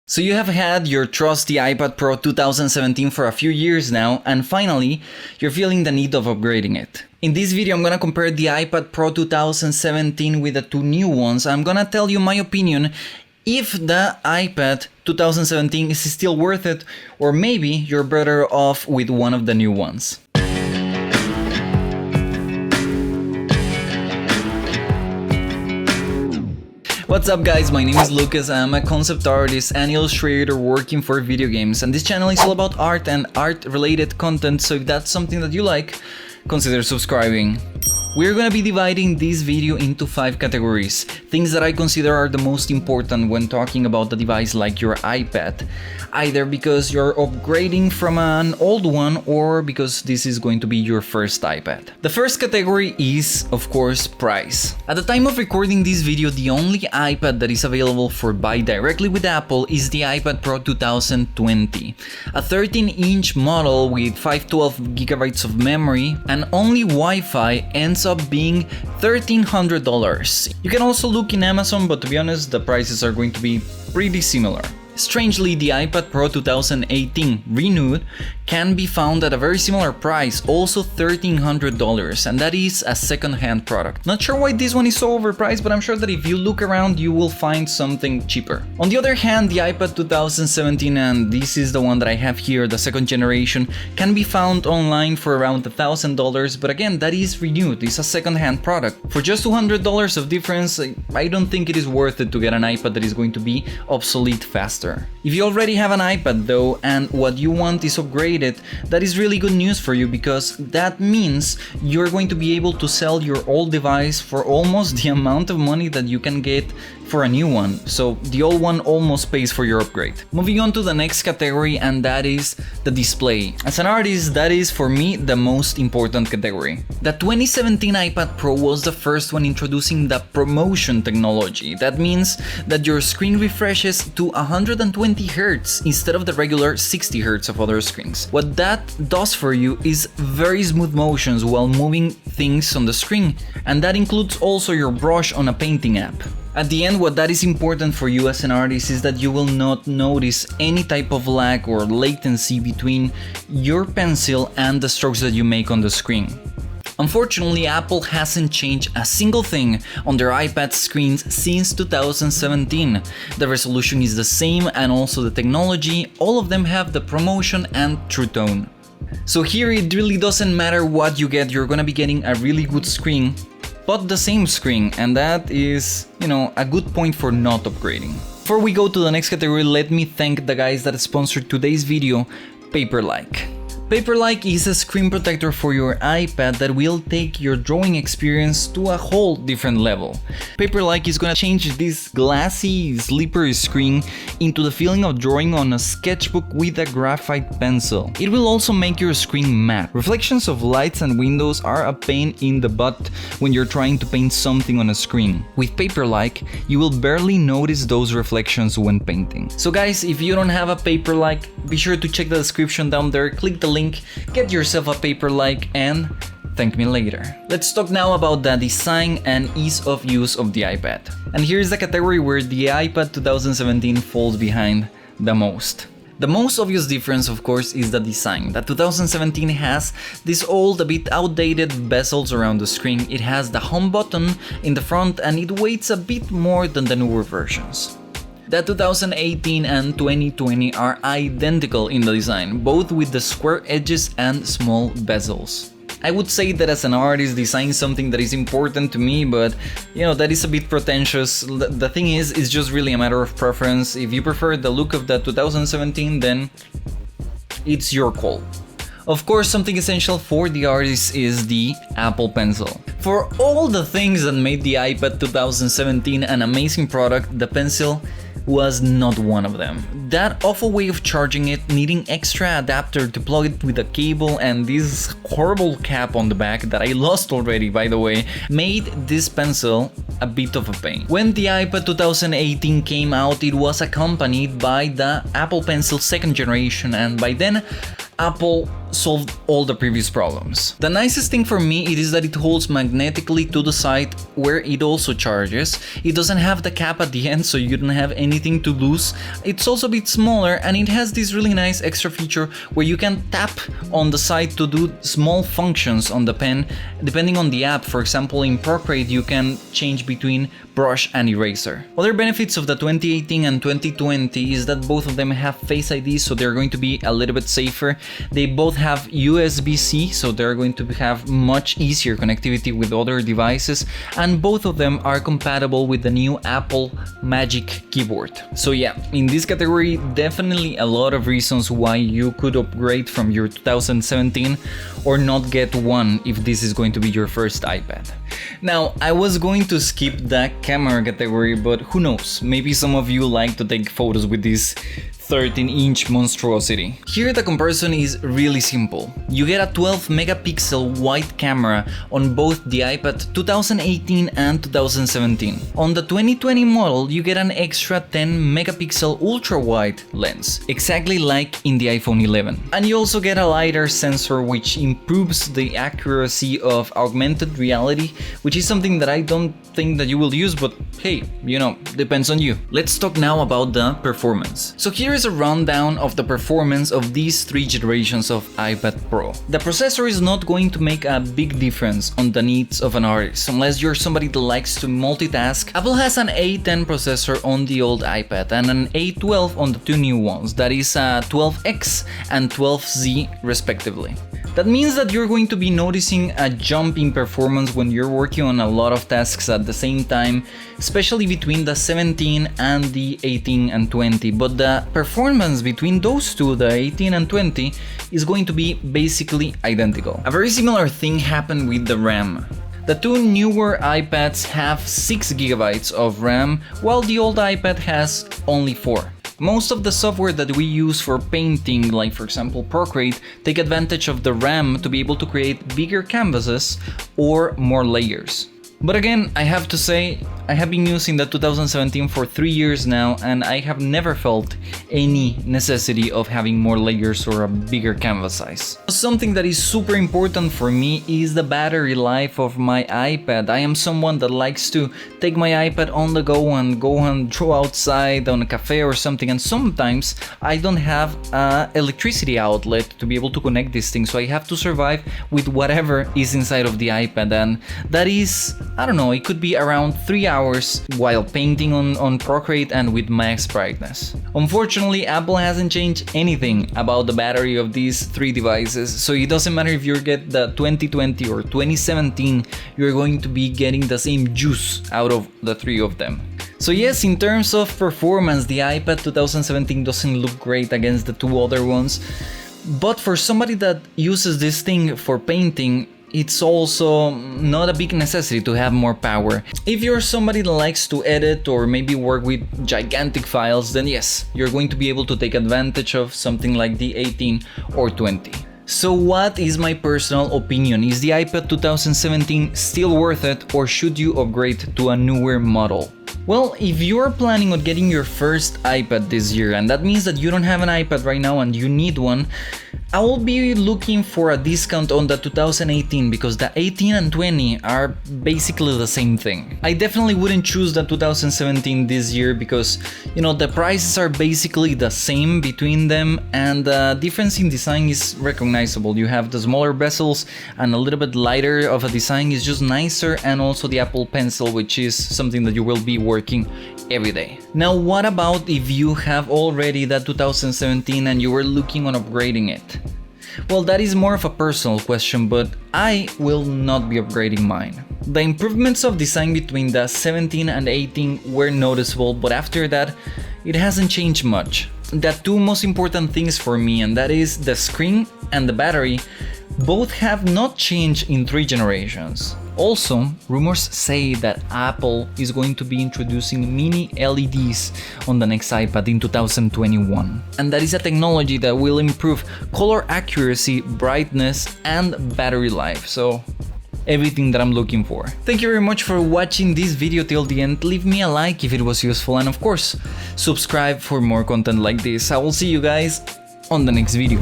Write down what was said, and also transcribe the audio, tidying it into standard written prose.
So you have had your trusty iPad Pro 2017 for a few years now, and finally, you're feeling the need of upgrading it. In this video, I'm gonna compare the iPad Pro 2017 with the two new ones. I'm gonna tell you my opinion if the iPad 2017 is still worth it, or maybe you're better off with one of the new ones. What's up guys, my name is Lucas, I'm a concept artist and illustrator working for video games, and this channel is all about art and art related content, so if that's something that you like, consider subscribing. We're gonna be dividing this video into 5 categories, things that I consider are the most important when talking about a device like your iPad, either because you're upgrading from an old one or because this is going to be your first iPad. The first category is, of course, price. At the time of recording this video, the only iPad that is available for buy directly with Apple is the iPad Pro 2020, a 13-inch model with 512 GB of memory, and only Wi-Fi ends up being $1,300. You can also look in Amazon, but to be honest, the prices are going to be pretty similar. Strangely, the iPad Pro 2018 renewed can be found at a very similar price, also $1,300, and that is a second-hand product. Not sure why this one is so overpriced, but I'm sure that if you look around you will find something cheaper. On the other hand, the iPad 2017, and this is the one that I have here, the second generation, can be found online for around $1,000, but again, that is renewed, it's a second-hand product. For just $200 of difference, I don't think it is worth it to get an iPad that is going to be obsolete faster. If you already have an iPad though, and what you want is upgraded, that is really good news for you, because that means you're going to be able to sell your old device for almost the amount of money that you can get for a new one, so the old one almost pays for your upgrade. Moving on to the next category, and that is the display. As an artist, that is for me the most important category. The 2017 iPad Pro was the first one introducing the promotion technology. That means that your screen refreshes to 120 Hz instead of the regular 60 Hz of other screens. What that does for you is very smooth motions while moving things on the screen, and that includes also your brush on a painting app. At the end, what that is important for you as an artist is that you will not notice any type of lag or latency between your pencil and the strokes that you make on the screen. Unfortunately, Apple hasn't changed a single thing on their iPad screens since 2017. The resolution is the same, and also the technology, all of them have the promotion and True Tone. So here it really doesn't matter what you get, you're gonna be getting a really good screen, but the same screen, and that is, a good point for not upgrading. Before we go to the next category, let me thank the guys that sponsored today's video, Paperlike. Paperlike is a screen protector for your iPad that will take your drawing experience to a whole different level. Paperlike is gonna change this glassy, slippery screen into the feeling of drawing on a sketchbook with a graphite pencil. It will also make your screen matte. Reflections of lights and windows are a pain in the butt when you're trying to paint something on a screen. With Paperlike, you will barely notice those reflections when painting. So guys, if you don't have a Paperlike, be sure to check the description down there, click the link, get yourself a Paperlike, and thank me later. Let's talk now about the design and ease of use of the iPad. And here's the category where the iPad 2017 falls behind the most. The most obvious difference, of course, is the design. The 2017 has these old, a bit outdated bezels around the screen. It has the home button in the front, and it weighs a bit more than the newer versions. The 2018 and 2020 are identical in the design, both with the square edges and small bezels. I would say that as an artist, design is something that is important to me, but that is a bit pretentious. The thing is, it's just really a matter of preference. If you prefer the look of the 2017, then it's your call. Of course, something essential for the artist is the Apple Pencil. For all the things that made the iPad 2017 an amazing product, the pencil was not one of them. That awful way of charging it, needing extra adapter to plug it with a cable, and this horrible cap on the back that I lost already, by the way, made this pencil a bit of a pain. When the iPad 2018 came out, it was accompanied by the Apple Pencil second generation, and by then Apple solved all the previous problems. The nicest thing for me it is that it holds magnetically to the side where it also charges. It doesn't have the cap at the end, so you don't have anything to lose. It's also a bit smaller, and it has this really nice extra feature where you can tap on the side to do small functions on the pen depending on the app. For example, in Procreate you can change between brush and eraser. Other benefits of the 2018 and 2020 is that both of them have Face ID, so they're going to be a little bit safer. They both have USB-C, so they're going to have much easier connectivity with other devices, and both of them are compatible with the new Apple Magic Keyboard. So yeah, in this category, definitely a lot of reasons why you could upgrade from your 2017 or not get one if this is going to be your first iPad. Now, I was going to skip that camera category, but who knows, maybe some of you like to take photos with this 13-inch monstrosity. Here the comparison is really simple. You get a 12 megapixel wide camera on both the iPad 2018 and 2017. On the 2020 model you get an extra 10 megapixel ultra wide lens, exactly like in the iPhone 11. And you also get a LiDAR sensor which improves the accuracy of augmented reality, which is something that I don't think that you will use, but hey, you know, depends on you. Let's talk now about the performance. So here is a rundown of the performance of these 3 generations of iPad Pro. The processor is not going to make a big difference on the needs of an artist, unless you're somebody that likes to multitask. Apple has an A10 processor on the old iPad and an A12 on the 2 new ones, that is a 12X and 12Z respectively. That means that you're going to be noticing a jump in performance when you're working on a lot of tasks at the same time, especially between the 17 and the 18 and 20, but the performance between those two, the 18 and 20, is going to be basically identical. A very similar thing happened with the RAM. The 2 newer iPads have 6 GB of RAM, while the old iPad has only 4. Most of the software that we use for painting, like for example Procreate, take advantage of the RAM to be able to create bigger canvases or more layers. But again, I have to say, I have been using the 2017 for 3 years now, and I have never felt any necessity of having more layers or a bigger canvas size. Something that is super important for me is the battery life of my iPad. I am someone that likes to take my iPad on the go and go outside on a cafe or something, and sometimes I don't have an electricity outlet to be able to connect this thing, so I have to survive with whatever is inside of the iPad, and that is, I don't know, it could be around 3 hours while painting on Procreate and with max brightness. Unfortunately, Apple hasn't changed anything about the battery of these 3 devices, so it doesn't matter if you get the 2020 or 2017, you're going to be getting the same juice out of the 3 of them. So yes, in terms of performance, the iPad 2017 doesn't look great against the 2 other ones, but for somebody that uses this thing for painting, it's also not a big necessity to have more power. If you're somebody that likes to edit or maybe work with gigantic files, then yes, you're going to be able to take advantage of something like the 18 or 20. So what is my personal opinion? Is the iPad 2017 still worth it, or should you upgrade to a newer model? Well, if you're planning on getting your first iPad this year, and that means that you don't have an iPad right now and you need one, I will be looking for a discount on the 2018 because the 18 and 20 are basically the same thing. I definitely wouldn't choose the 2017 this year because, you know, the prices are basically the same between them, and the difference in design is recognizable. You have the smaller bezels and a little bit lighter of a design is just nicer, and also the Apple Pencil, which is something that you will be working every day. Now, what about if you have already that 2017 and you were looking on upgrading it? Well, that is more of a personal question, but I will not be upgrading mine. The improvements of design between the 17 and 18 were noticeable, but after that, it hasn't changed much. The 2 most important things for me, and that is the screen and the battery, both have not changed in 3 generations. Also, rumors say that Apple is going to be introducing mini LEDs on the next iPad in 2021. And that is a technology that will improve color accuracy, brightness, and battery life. So, everything that I'm looking for. Thank you very much for watching this video till the end. Leave me a like if it was useful, and of course, subscribe for more content like this. I will see you guys on the next video.